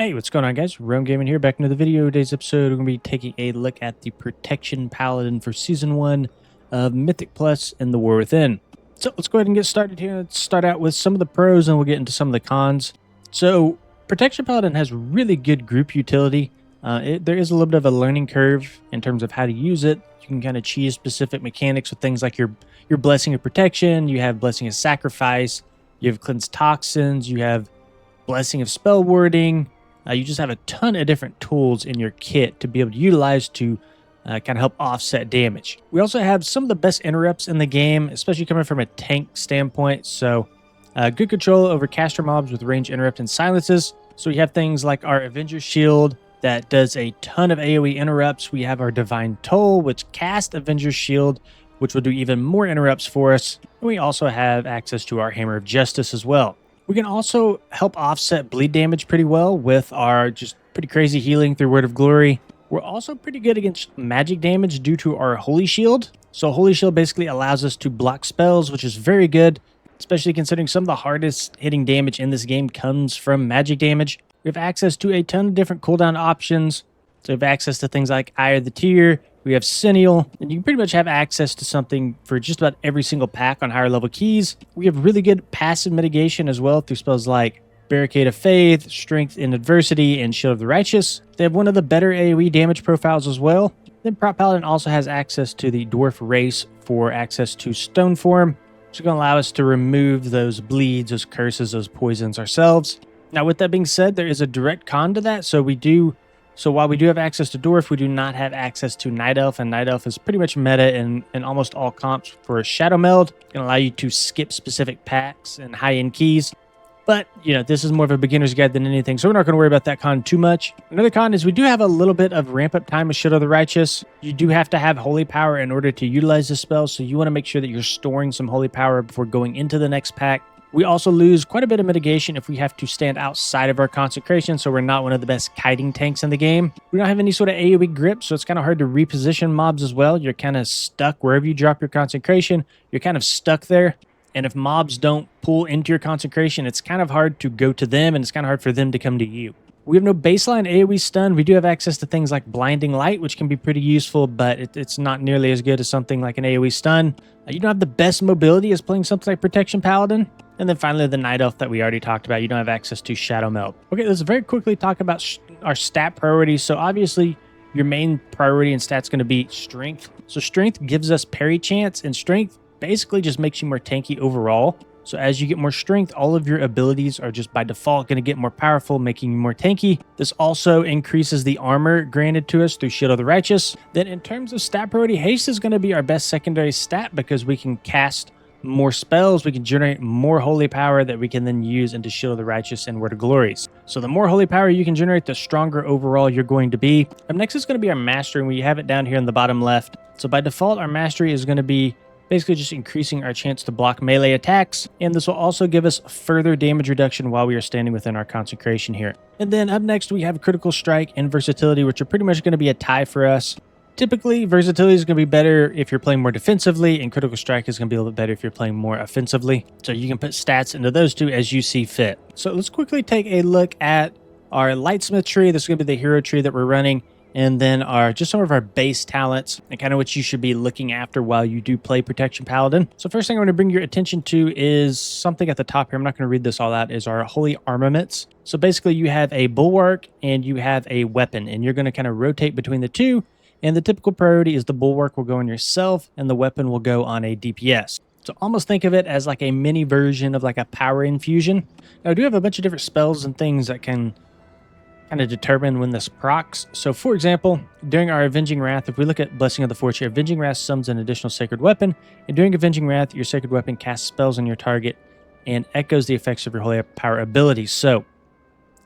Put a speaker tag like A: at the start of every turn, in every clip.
A: Hey, what's going on, guys? Rome Gaming here, back into the video. Today's episode, we're going to be taking a look at the Protection Paladin for Season 1 of Mythic Plus and the War Within. So let's go ahead and get started here. Let's start out with some of the pros and we'll get into some of the cons. So Protection Paladin has really good group utility. There is a little bit of a learning curve in terms of how to use it. You can kind of choose specific mechanics with things like your Blessing of Protection, you have Blessing of Sacrifice, you have Cleanse Toxins, you have Blessing of Spell Warding. You just have a ton of different tools in your kit to be able to utilize to kind of help offset damage. We also have some of the best interrupts in the game, especially coming from a tank standpoint. So good control over caster mobs with range interrupt and silences. So we have things like our Avenger Shield that does a ton of AOE interrupts. We have our Divine Toll, which casts Avenger Shield, which will do even more interrupts for us. And we also have access to our Hammer of Justice as well. We can also help offset bleed damage pretty well with our just pretty crazy healing through Word of Glory. We're also pretty good against magic damage due to our Holy Shield. So Holy Shield basically allows us to block spells, which is very good, especially considering some of the hardest hitting damage in this game comes from magic damage. We have access to a ton of different cooldown options. So we have access to things like Eye of the Tear, we have Sentinel, and you can pretty much have access to something for just about every single pack on higher level keys. We have really good passive mitigation as well through spells like Barricade of Faith, Strength in Adversity, and Shield of the Righteous. They have one of the better AoE damage profiles as well. Then Prop Paladin also has access to the Dwarf Race for access to Stone Form, which is going to allow us to remove those bleeds, those curses, those poisons ourselves. Now, with that being said, there is a direct con to that. So while we do have access to Dwarf, we do not have access to Night Elf, and Night Elf is pretty much meta in almost all comps for a Shadow Meld. It can allow you to skip specific packs and high-end keys. But, this is more of a beginner's guide than anything, so we're not going to worry about that con too much. Another con is we do have a little bit of ramp-up time with Shield of the Righteous. You do have to have Holy Power in order to utilize this spell, so you want to make sure that you're storing some Holy Power before going into the next pack. We also lose quite a bit of mitigation if we have to stand outside of our consecration, so we're not one of the best kiting tanks in the game. We don't have any sort of AoE grip, so it's kind of hard to reposition mobs as well. You're kind of stuck wherever you drop your consecration. You're kind of stuck there. And if mobs don't pull into your consecration, it's kind of hard to go to them, and it's kind of hard for them to come to you. We have no baseline AoE stun. We do have access to things like Blinding Light, which can be pretty useful, but it's not nearly as good as something like an AoE stun. You don't have the best mobility as playing something like Protection Paladin. And then finally, the Night Elf that we already talked about. You don't have access to Shadow Meld. Okay, let's very quickly talk about our stat priorities. So obviously, your main priority in stats is going to be Strength. So Strength gives us parry chance, and Strength basically just makes you more tanky overall. So as you get more strength, all of your abilities are just by default going to get more powerful, making you more tanky. This also increases the armor granted to us through Shield of the Righteous. Then in terms of stat priority, Haste is going to be our best secondary stat because we can cast more spells, we can generate more holy power that we can then use into Shield of the Righteous and Word of Glories. So the more holy power you can generate, the stronger overall you're going to be. Up next is going to be our Mastery, and we have it down here in the bottom left. So by default, our Mastery is going to be basically just increasing our chance to block melee attacks, and this will also give us further damage reduction while we are standing within our consecration here. And then up next, we have Critical Strike and Versatility, which are pretty much going to be a tie for us. Typically, Versatility is going to be better if you're playing more defensively, and Critical Strike is going to be a little bit better if you're playing more offensively. So you can put stats into those two as you see fit. So let's quickly take a look at our Lightsmith tree. This is going to be the hero tree that we're running. And then just some of our base talents and kind of what you should be looking after while you do play Protection Paladin. So first thing I want to bring your attention to is something at the top here. I'm not going to read this all out, is our Holy Armaments. So basically you have a Bulwark and you have a weapon, and you're going to kind of rotate between the two. And the typical priority is the Bulwark will go on yourself and the weapon will go on a DPS. So almost think of it as like a mini version of like a power infusion. Now I do have a bunch of different spells and things that can kind of determine when this procs. So for example, during our Avenging Wrath, if we look at Blessing of the Fortune, Avenging Wrath summons an additional sacred weapon, and during Avenging Wrath, your sacred weapon casts spells on your target and echoes the effects of your holy power abilities. So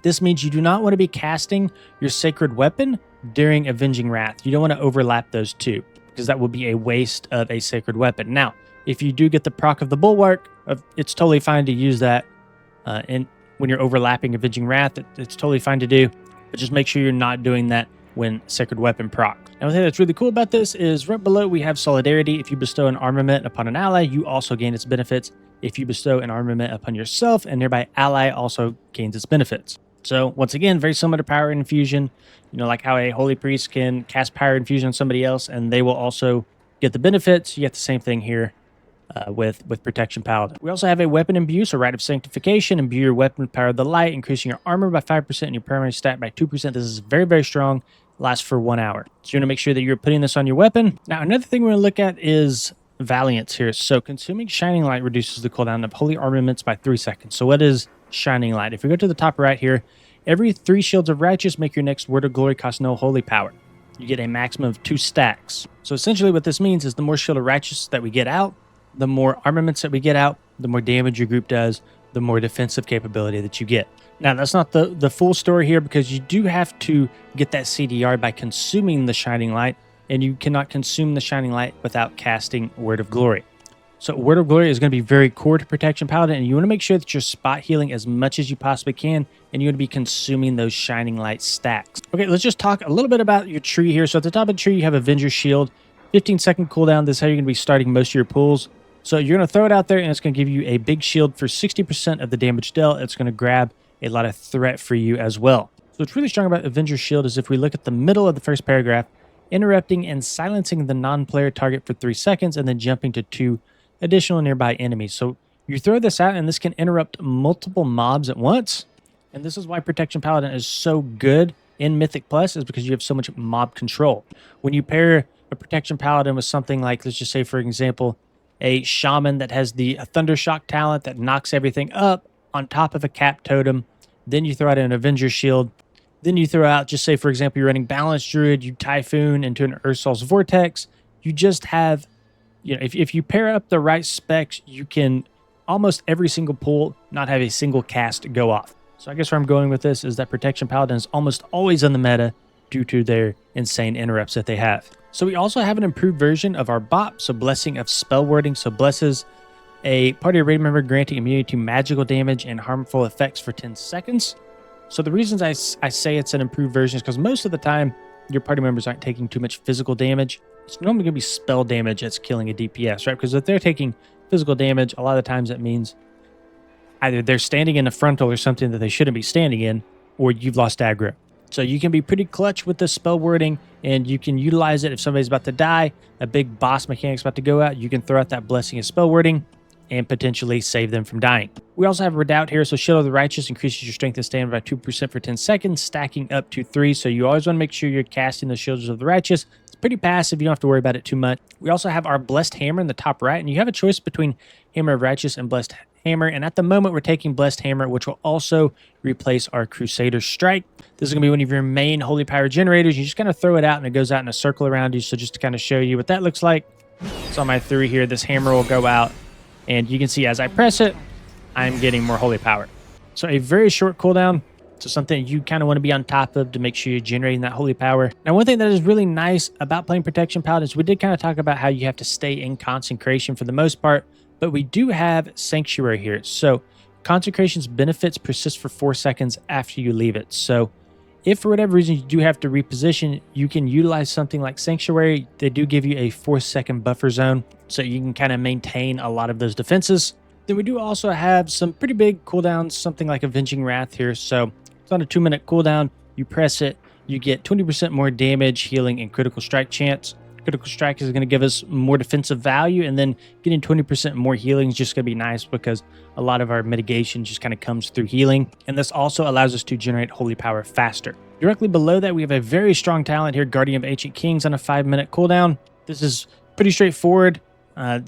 A: this means you do not want to be casting your sacred weapon during Avenging Wrath. You don't want to overlap those two, because that will be a waste of a sacred weapon. Now, if you do get the proc of the Bulwark, it's totally fine to use that when you're overlapping Avenging Wrath. It's totally fine to do, but just make sure you're not doing that when Sacred Weapon proc. Now, one thing that's really cool about this is right below we have Solidarity. If you bestow an armament upon an ally, you also gain its benefits. If you bestow an armament upon yourself, a nearby ally also gains its benefits. So once again, very similar to Power Infusion, like how a Holy Priest can cast Power Infusion on somebody else and they will also get the benefits. You get the same thing here with Protection Paladin. We also have a Weapon Imbue, so Rite of Sanctification. Imbue your weapon with Power of the Light, increasing your armor by 5% and your primary stat by 2%. This is very, very strong. Lasts for 1 hour. So you want to make sure that you're putting this on your weapon. Now, another thing we're going to look at is Valiance here. So consuming Shining Light reduces the cooldown of Holy Armaments by 3 seconds. So what is Shining Light? If we go to the top right here, every 3 Shields of Righteous make your next Word of Glory cost no holy power. You get a maximum of 2 stacks. So essentially what this means is the more Shield of Righteous that we get out, the more armaments that we get out, the more damage your group does, the more defensive capability that you get. Now, that's not the full story here because you do have to get that CDR by consuming the Shining Light, and you cannot consume the Shining Light without casting Word of Glory. So Word of Glory is going to be very core to Protection Paladin, and you want to make sure that you're spot healing as much as you possibly can, and you want to be consuming those Shining Light stacks. Okay, let's just talk a little bit about your tree here. So at the top of the tree, you have Avenger Shield, 15-second cooldown. This is how you're going to be starting most of your pulls. So you're going to throw it out there, and it's going to give you a big shield for 60% of the damage dealt. It's going to grab a lot of threat for you as well. So what's really strong about Avenger Shield is if we look at the middle of the first paragraph, interrupting and silencing the non-player target for 3 seconds and then jumping to 2 additional nearby enemies. So you throw this out, and this can interrupt multiple mobs at once. And this is why Protection Paladin is so good in Mythic Plus, is because you have so much mob control. When you pair a Protection Paladin with something like, let's just say, for example, a shaman that has the Thundershock talent that knocks everything up on top of a cap totem. Then you throw out an Avenger Shield. Then you throw out, just say, for example, you're running Balanced Druid, you Typhoon into an Ursol's Vortex. You just have, if you pair up the right specs, you can almost every single pull not have a single cast go off. So I guess where I'm going with this is that Protection Paladin is almost always in the meta due to their insane interrupts that they have. So we also have an improved version of our BOP, so Blessing of Spell Wording. So blesses a party or raid member granting immunity to magical damage and harmful effects for 10 seconds. So the reasons I say it's an improved version is because most of the time your party members aren't taking too much physical damage. It's normally going to be spell damage that's killing a DPS, right? Because if they're taking physical damage, a lot of times that means either they're standing in a frontal or something that they shouldn't be standing in, or you've lost aggro. So you can be pretty clutch with the spell wording, and you can utilize it if somebody's about to die, a big boss mechanic's about to go out, you can throw out that Blessing of Spell Wording and potentially save them from dying. We also have Redoubt here, so Shield of the Righteous increases your strength and stamina by 2% for 10 seconds, stacking up to 3, so you always want to make sure you're casting the Shields of the Righteous. It's pretty passive, you don't have to worry about it too much. We also have our Blessed Hammer in the top right, and you have a choice between Hammer of Righteous and Blessed Hammer, and at the moment we're taking Blessed Hammer, which will also replace our Crusader Strike. This is going to be one of your main holy power generators. You just kind of throw it out and it goes out in a circle around you. So just to kind of show you what that looks like, it's on my 3 here. This hammer will go out, and you can see as I press it, I'm getting more holy power. So a very short cooldown. So something you kind of want to be on top of to make sure you're generating that holy power. Now, one thing that is really nice about playing Protection Paladin is we did kind of talk about how you have to stay in consecration for the most part, but we do have Sanctuary here. So consecration's benefits persist for 4 seconds after you leave it. So if for whatever reason you do have to reposition, you can utilize something like Sanctuary. They do give you a 4-second buffer zone, so you can kind of maintain a lot of those defenses. Then we do also have some pretty big cooldowns, something like Avenging Wrath here. So it's on a 2-minute cooldown. You press it, you get 20% more damage, healing, and critical strike chance. Critical strike is going to give us more defensive value, and then getting 20% more healing is just going to be nice because a lot of our mitigation just kind of comes through healing. And this also allows us to generate holy power faster. Directly below that, we have a very strong talent here, Guardian of Ancient Kings, on a 5-minute cooldown. This is pretty straightforward.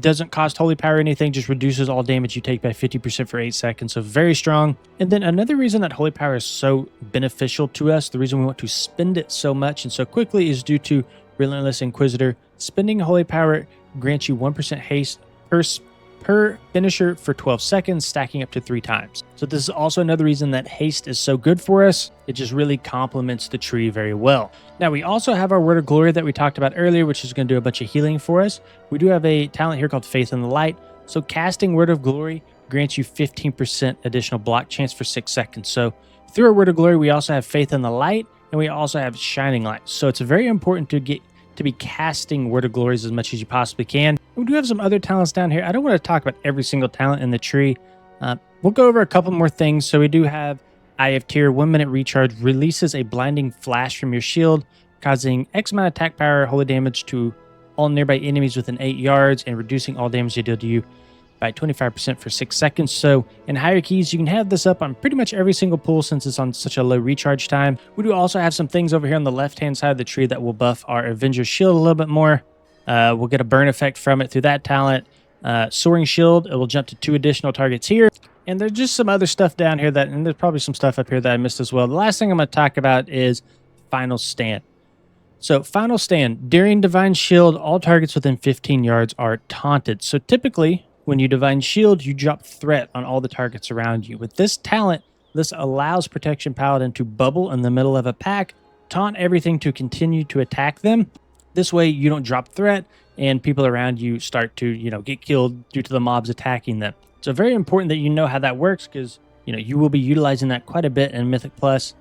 A: Doesn't cost holy power or anything, just reduces all damage you take by 50% for 8 seconds, so very strong. And then another reason that holy power is so beneficial to us, the reason we want to spend it so much and so quickly, is due to Relentless Inquisitor. Spending holy power grants you 1% haste per finisher for 12 seconds, stacking up to 3 times. So this is also another reason that haste is so good for us. It just really complements the tree very well. Now we also have our Word of Glory that we talked about earlier, which is going to do a bunch of healing for us. We do have a talent here called Faith in the Light. So casting Word of Glory grants you 15% additional block chance for 6 seconds. So through our Word of Glory, we also have Faith in the Light, and we also have Shining Light. So it's very important to be casting Word of Glories as much as you possibly can. We do have some other talents down here. I don't want to talk about every single talent in the tree. We'll go over a couple more things. So we do have Eye of Tear 1-minute recharge releases a blinding flash from your shield, causing X amount of attack power, holy damage to all nearby enemies within 8 yards, and reducing all damage they deal to you by 25% for 6 seconds. So in higher keys, you can have this up on pretty much every single pull since it's on such a low recharge time. We do also have some things over here on the left-hand side of the tree that will buff our Avenger Shield a little bit more. We'll get a burn effect from it through that talent. Soaring Shield, it will jump to 2 additional targets here. And there's just some other stuff down here and there's probably some stuff up here that I missed as well. The last thing I'm going to talk about is Final Stand. So Final Stand, during Divine Shield, all targets within 15 yards are taunted. So typically, when you Divine Shield, you drop Threat on all the targets around you. With this talent, this allows Protection Paladin to bubble in the middle of a pack, taunt everything to continue to attack them. This way, you don't drop Threat, and people around you start to, get killed due to the mobs attacking them. So very important that you know how that works because, you will be utilizing that quite a bit in Mythic Plus.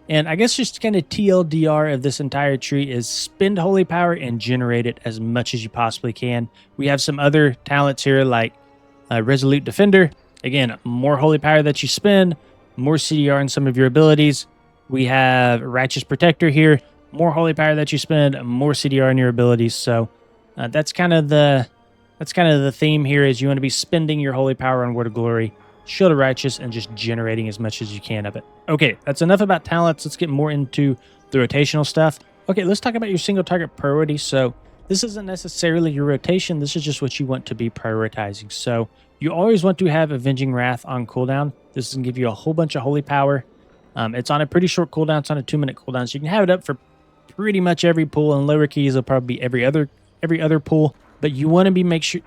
A: And I guess just kind of TLDR of this entire tree is spend Holy Power and generate it as much as you possibly can. We have some other talents here like Resolute Defender. Again, more Holy Power that you spend, more CDR in some of your abilities. We have Righteous Protector here. More Holy Power that you spend, more CDR in your abilities. So that's kind of the theme here is you want to be spending your Holy Power on Word of Glory, Shield of Righteous, and just generating as much as you can of it. Okay, that's enough about talents. Let's get more into the rotational stuff. Okay, let's talk about your single target priority. So this isn't necessarily your rotation. This is just what you want to be prioritizing. So you always want to have Avenging Wrath on cooldown. This is going to give you a whole bunch of Holy Power. It's on a pretty short cooldown. It's on a 2-minute cooldown. So you can have it up for pretty much every pull. And lower keys will probably be every other pull. But you want to make sure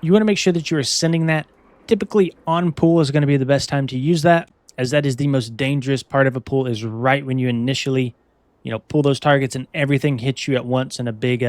A: that you are sending that. Typically on pull is going to be the best time to use that, as that is the most dangerous part of a pull is right when you initially, pull those targets and everything hits you at once in a big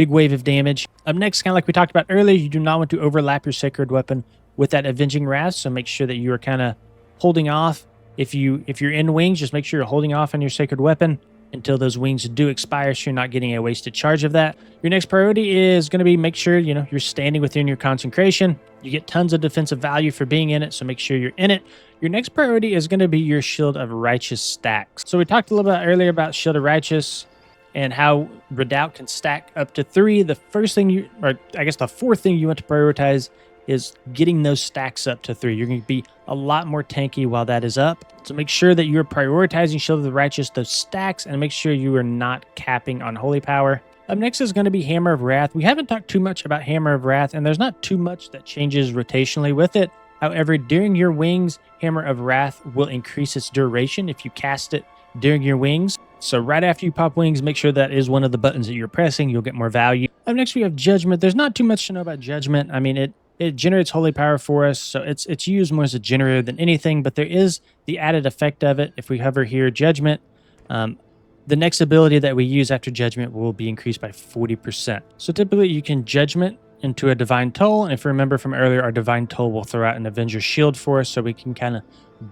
A: wave of damage. Up next, kind of like we talked about earlier, you do not want to overlap your Sacred Weapon with that Avenging Wrath, so make sure that you are kind of holding off. If you're in wings, just make sure you're holding off on your Sacred Weapon until those wings do expire so you're not getting a wasted charge of that. Your next priority is going to be make sure you're standing within your consecration. You get tons of defensive value for being in it, so make sure you're in it. Your next priority is going to be your Shield of Righteous stacks. So we talked a little bit earlier about Shield of Righteous and how Redoubt can stack up to 3. The fourth thing you want to prioritize is getting those stacks up to 3. You're going to be a lot more tanky while that is up. So make sure that you're prioritizing Shield of the Righteous, those stacks, and make sure you are not capping on Holy Power. Up next is going to be Hammer of Wrath. We haven't talked too much about Hammer of Wrath, and there's not too much that changes rotationally with it. However, during your wings, Hammer of Wrath will increase its duration if you cast it during your wings. So right after you pop wings, make sure that is one of the buttons that you're pressing. You'll get more value. Up next, we have Judgment. There's not too much to know about Judgment. I mean, it generates Holy Power for us, so it's used more as a generator than anything, but there is the added effect of it. If we hover here, Judgment, the next ability that we use after Judgment will be increased by 40%. So typically you can Judgment into a Divine Toll, and if you remember from earlier, our Divine Toll will throw out an Avenger Shield for us, so we can kind of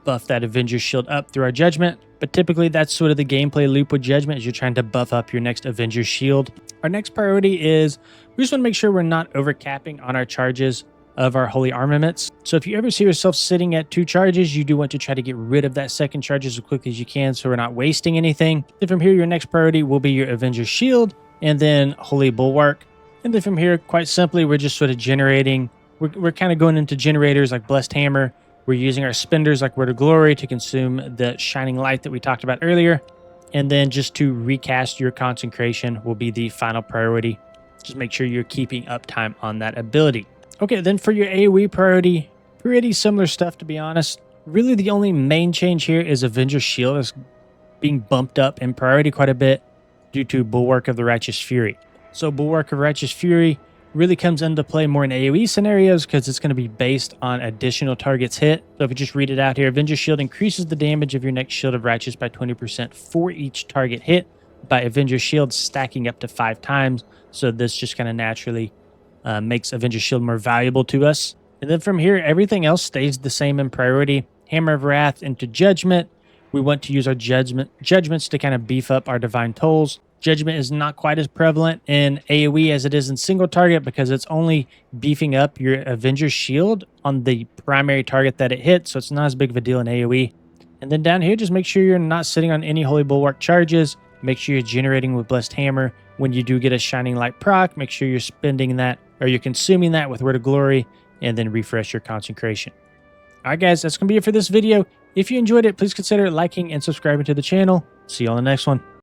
A: buff that Avenger Shield up through our Judgment. But typically that's sort of the gameplay loop with Judgment, is you're trying to buff up your next Avenger Shield. Our next priority is we just want to make sure we're not overcapping on our charges of our holy armaments. So if you ever see yourself sitting at 2 charges, you do want to try to get rid of that second charge as quickly as you can so we're not wasting anything. Then from here, your next priority will be your Avenger Shield and then Holy Bulwark. And then from here, quite simply, we're just sort of generating. We're kind of going into generators like Blessed Hammer. We're using our spenders like Word of Glory to consume the Shining Light that we talked about earlier. And then just to recast your consecration will be the final priority. Just make sure you're keeping uptime on that ability. Okay, then for your AOE priority, pretty similar stuff, to be honest. Really, the only main change here is Avenger Shield is being bumped up in priority quite a bit due to Bulwark of the Righteous Fury. So Bulwark of Righteous Fury really comes into play more in AOE scenarios because it's going to be based on additional targets hit. So if you just read it out here, Avenger Shield increases the damage of your next Shield of Righteous by 20% for each target hit by Avenger Shield stacking up to 5 times. So this just kind of naturally makes Avenger Shield more valuable to us. And then from here, everything else stays the same in priority. Hammer of Wrath into Judgment. We want to use our judgments to kind of beef up our Divine Tolls. Judgment is not quite as prevalent in AoE as it is in single target because it's only beefing up your Avenger Shield on the primary target that it hits, so it's not as big of a deal in AoE. And then down here, just make sure you're not sitting on any Holy Bulwark charges. Make sure you're generating with Blessed Hammer. When you do get a Shining Light proc, make sure you're spending that, or you're consuming that with Word of Glory, and then refresh your concentration. All right, guys, that's going to be it for this video. If you enjoyed it, please consider liking and subscribing to the channel. See you on the next one.